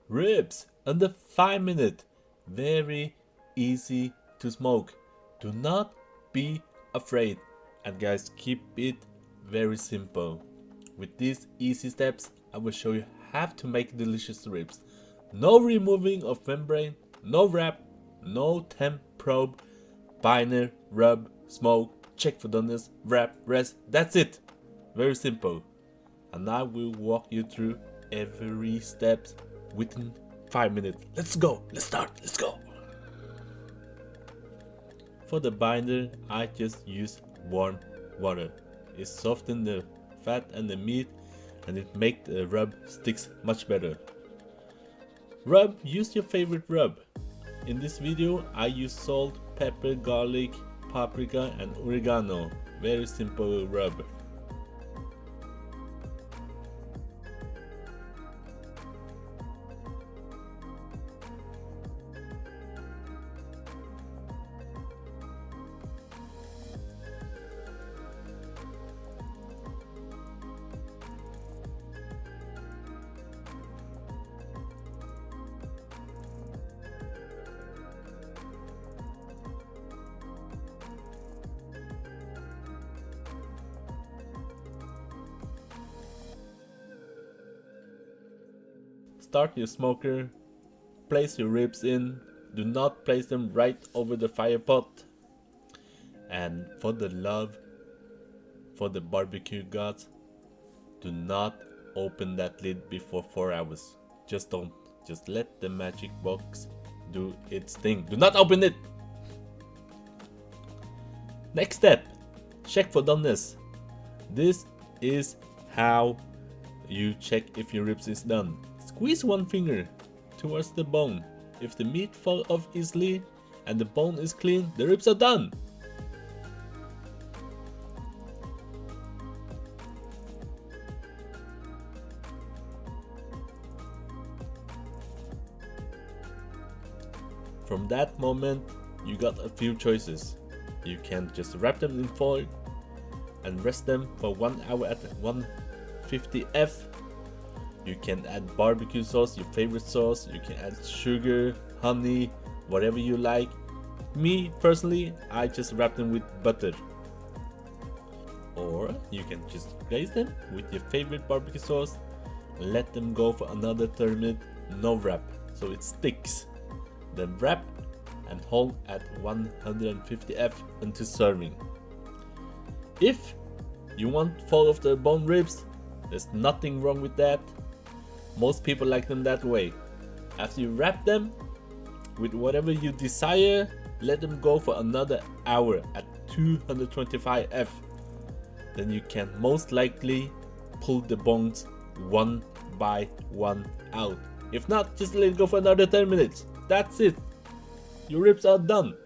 Ribs under 5 minutes. Very easy to smoke. Do not be afraid. And guys, keep it very simple. With these easy steps, I will show you how to make delicious ribs. No removing of membrane, no wrap, no temp probe, binder, rub, smoke, check for doneness, wrap, rest. That's it. Very simple. And I will walk you through every step within 5 minutes. Let's go. Let's start. Let's go. For the binder, I just use warm water. It softens the fat and the meat, and it makes the rub sticks much better. Rub, use your favorite rub. In this video, I use salt, pepper, garlic, paprika, and oregano. Very simple rub. Start your smoker, place your ribs in, do not place them right over the fire pot. And for the love, for the barbecue gods, do not open that lid before 4 hours. Just don't. Just let the magic box do its thing. Do not open it! Next step, check for doneness. This is how you check if your ribs is done. Squeeze one finger towards the bone. If the meat falls off easily and the bone is clean, the ribs are done. From that moment, you got a few choices. You can just wrap them in foil and rest them for 1 hour at 150 F. You can add barbecue sauce, your favorite sauce. You can add sugar, honey, whatever you like. Me personally, I just wrap them with butter. Or you can just glaze them with your favorite barbecue sauce. Let them go for another 30 minutes, no wrap, so it sticks. Then wrap and hold at 150 F until serving. If you want fall off the bone ribs, there's nothing wrong with that. Most people like them that way. After you wrap them with whatever you desire, let them go for another hour at 225 F. Then you can most likely pull the bones one by one out. If not, just let it go for another 10 minutes. That's it. Your ribs are done.